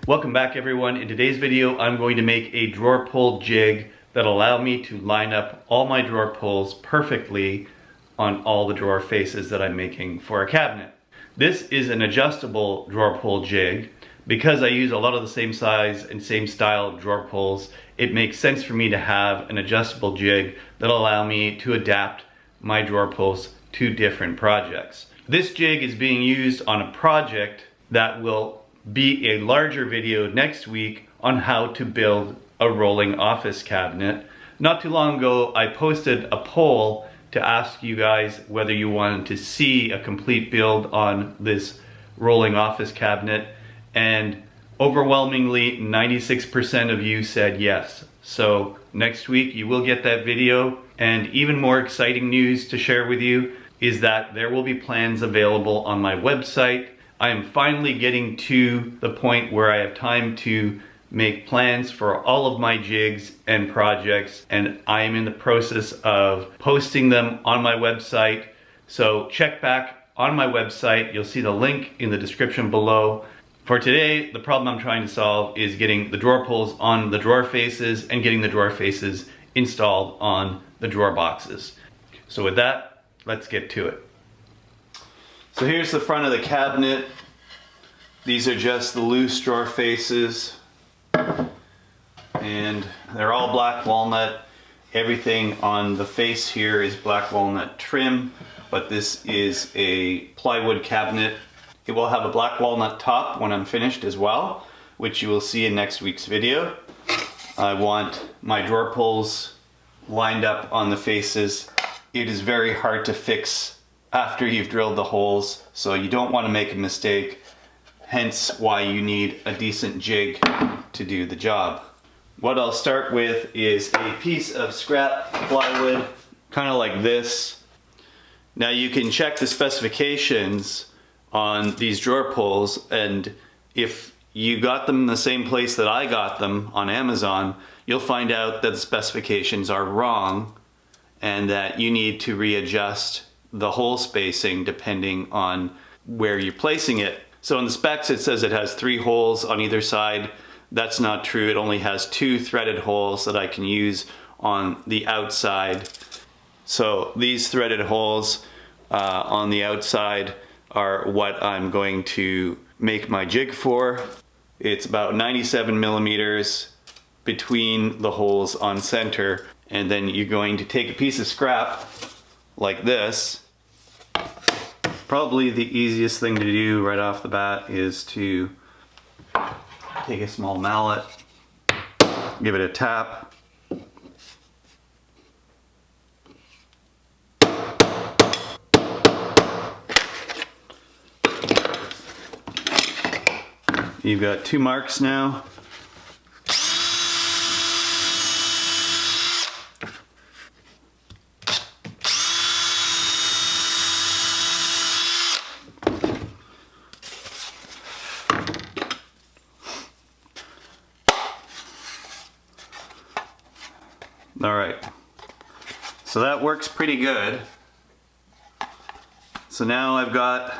Welcome back everyone. In today's video I'm going to make a drawer pull jig that'll allow me to line up all my drawer pulls perfectly on all the drawer faces that I'm making for a cabinet. This is an adjustable drawer pull jig. Because I use a lot of the same size and same style drawer pulls, it makes sense for me to have an adjustable jig that'll allow me to adapt my drawer pulls to different projects. This jig is being used on a project that will be a larger video next week on how to build a rolling office cabinet. Not too long ago, I posted a poll to ask you guys whether you wanted to see a complete build on this rolling office cabinet, and overwhelmingly 96% of you said yes. So next week you will get that video, and even more exciting news to share with you is that there will be plans available on my website. I am finally getting to the point where I have time to make plans for all of my jigs and projects, and I am in the process of posting them on my website. So check back on my website. You'll see the link in the description below. For today, the problem I'm trying to solve is getting the drawer pulls on the drawer faces and getting the drawer faces installed on the drawer boxes. So with that, let's get to it. So here's the front of the cabinet. These are just the loose drawer faces, and they're all black walnut. Everything on the face here is black walnut trim, but this is a plywood cabinet. It will have a black walnut top when I'm finished as well, which you will see in next week's video. I want my drawer pulls lined up on the faces. It is very hard to fix after you've drilled the holes, so you don't want to make a mistake, hence why you need a decent jig to do the job. What I'll start with is a piece of scrap plywood, kind of like this. Now you can check the specifications on these drawer pulls, and if you got them in the same place that I got them on Amazon, you'll find out that the specifications are wrong and that you need to readjust the hole spacing depending on where you're placing it. So in the specs it says it has 3 holes on either side. That's not true. It only has 2 threaded holes that I can use on the outside. So these threaded holes on the outside are what I'm going to make my jig for. It's about 97 millimeters between the holes on center, and then you're going to take a piece of scrap like this. Probably the easiest thing to do right off the bat is to take a small mallet, give it a tap, you've got 2 marks now. All right, so that works pretty good. So now I've got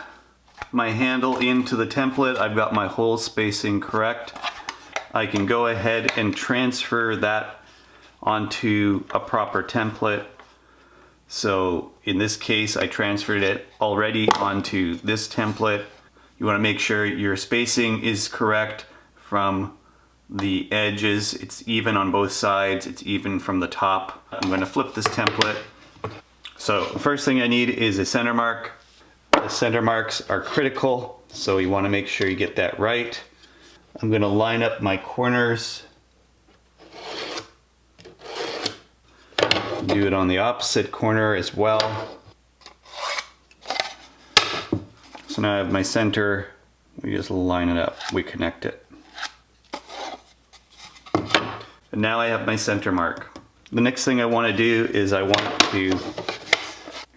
my handle into the template, I've got my hole spacing correct. I can go ahead and transfer that onto a proper template. So in this case, I transferred it already onto this template. You want to make sure your spacing is correct from the edges. It's even on both sides, it's even from the top. I'm going to flip this template. So the first thing I need is a center mark. The center marks are critical, so you want to make sure you get that right. I'm going to line up my corners. Do it on the opposite corner as well. So now I have my center. We just line it up, we connect it. And now I have my center mark. The next thing I want to do is I want to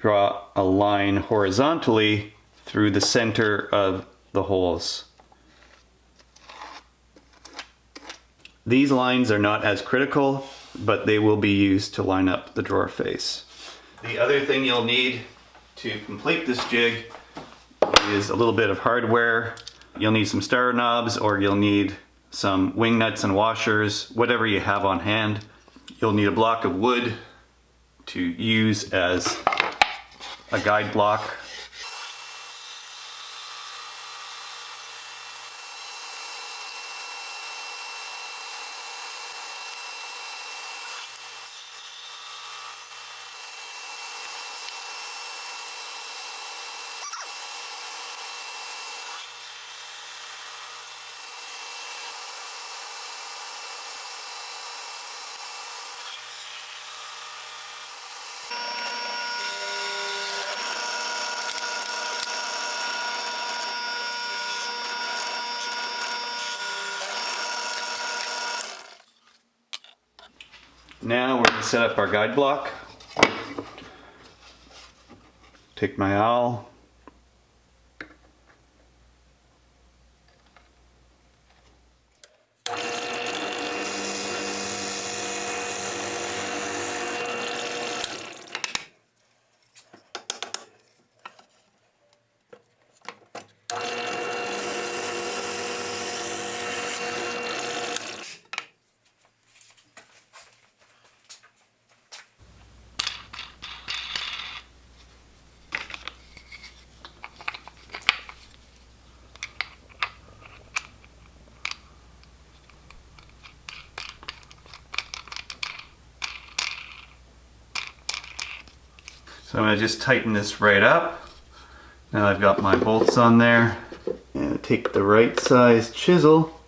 draw a line horizontally through the center of the holes. These lines are not as critical, but they will be used to line up the drawer face. The other thing you'll need to complete this jig is a little bit of hardware. You'll need some starter knobs, or you'll need some wing nuts and washers, whatever you have on hand. You'll need a block of wood to use as a guide block. Now we're going to set up our guide block. Take my awl. So I'm going to just tighten this right up. Now I've got my bolts on there. And take the right size chisel.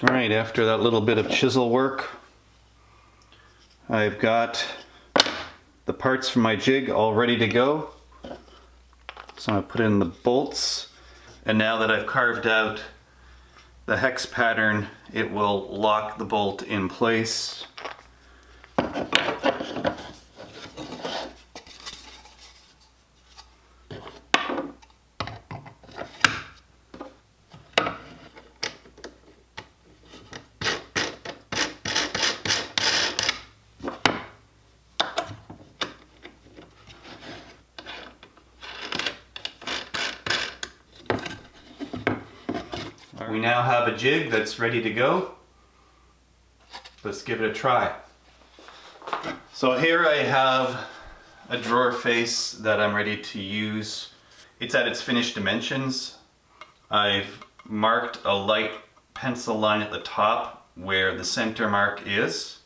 All right, after that little bit of chisel work, I've got the parts for my jig all ready to go. So I'm going to put in the bolts, and now that I've carved out the hex pattern, it will lock the bolt in place. We now have a jig that's ready to go. Let's give it a try. So here I have a drawer face that I'm ready to use. It's at its finished dimensions. I've marked a light pencil line at the top where the center mark is.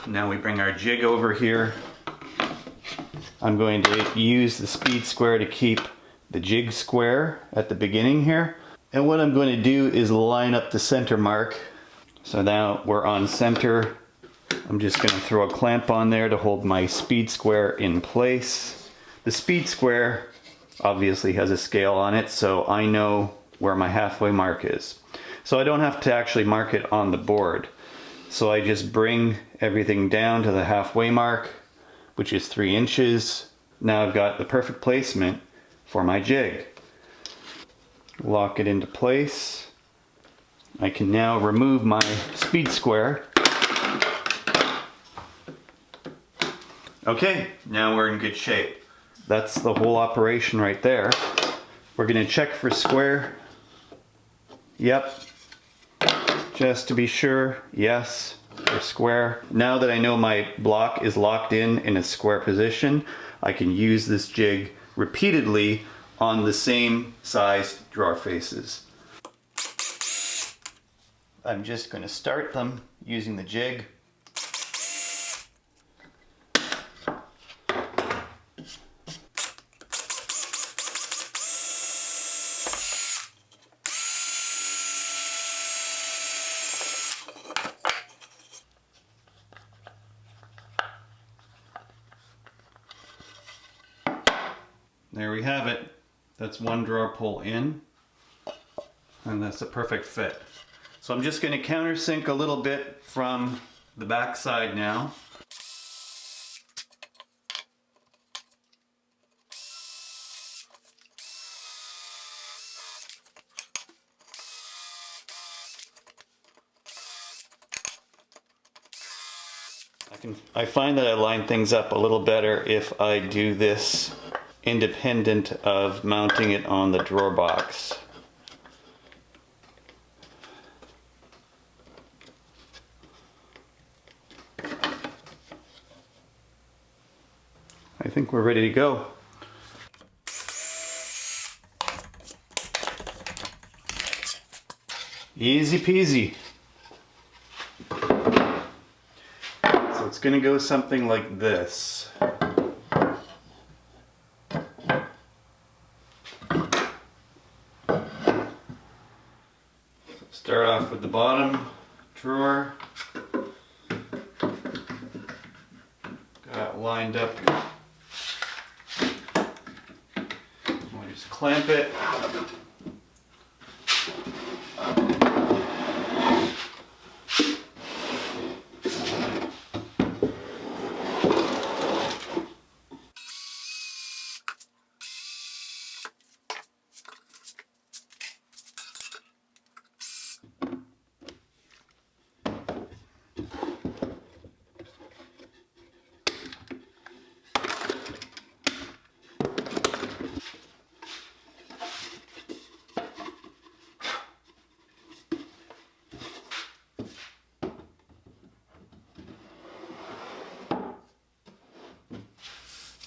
Now we bring our jig over here. I'm going to use the speed square to keep the jig square at the beginning here. And what I'm going to do is line up the center mark. So now we're on center. I'm just going to throw a clamp on there to hold my speed square in place. The speed square obviously has a scale on it, so I know where my halfway mark is. So I don't have to actually mark it on the board. So I just bring everything down to the halfway mark, which is 3 inches. Now I've got the perfect placement for my jig. Lock it into place. I can now remove my speed square. Okay, now we're in good shape. That's the whole operation right there. We're going to check for square. Yep. Just to be sure, yes, for square. Now that I know my block is locked in a square position, I can use this jig repeatedly on the same size drawer faces. I'm just going to start them using the jig. there we have it. That's one drawer pull in, and that's a perfect fit. So I'm just going to countersink a little bit from the back side now. I find that I line things up a little better if I do this independent of mounting it on the drawer box. I think we're ready to go. Easy peasy. So it's going to go something like this. Start off with the bottom drawer. Got it lined up. I'll just clamp it.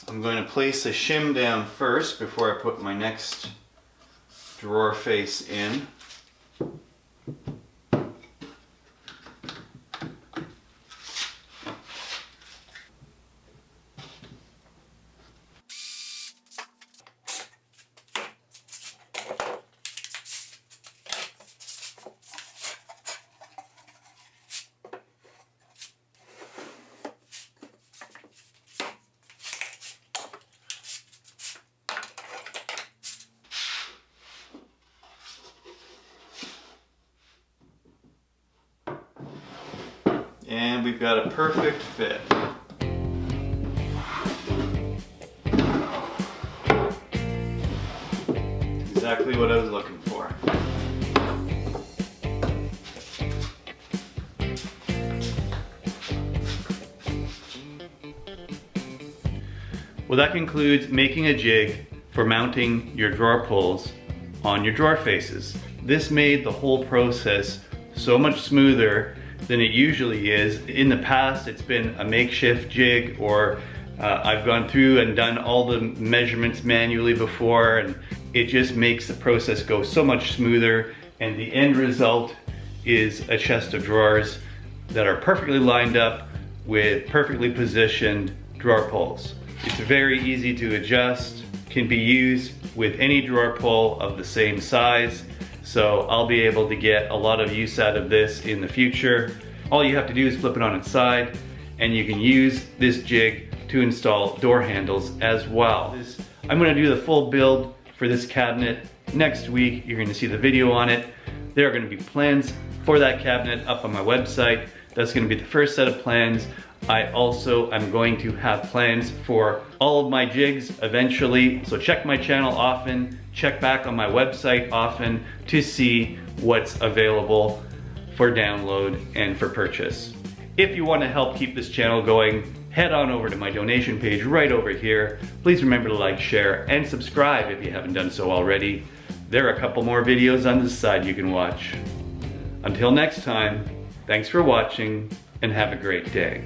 I'm going to place the shim down first before I put my next drawer face in. And we've got a perfect fit. Exactly what I was looking for. Well, that concludes making a jig for mounting your drawer pulls on your drawer faces. This made the whole process so much smoother than it usually is. In the past, it's been a makeshift jig, or I've gone through and done all the measurements manually before, and it just makes the process go so much smoother, and the end result is a chest of drawers that are perfectly lined up with perfectly positioned drawer pulls. It's very easy to adjust, can be used with any drawer pull of the same size. So I'll be able to get a lot of use out of this in the future. All you have to do is flip it on its side, and you can use this jig to install door handles as well. I'm gonna do the full build for this cabinet next week. You're gonna see the video on it. There are gonna be plans for that cabinet up on my website. That's gonna be the first set of plans. I also am going to have plans for all of my jigs eventually. So check my channel often, check back on my website often to see what's available for download and for purchase. If you want to help keep this channel going, head on over to my donation page right over here. Please remember to like, share, and subscribe if you haven't done so already. There are a couple more videos on this side you can watch. Until next time, thanks for watching and have a great day.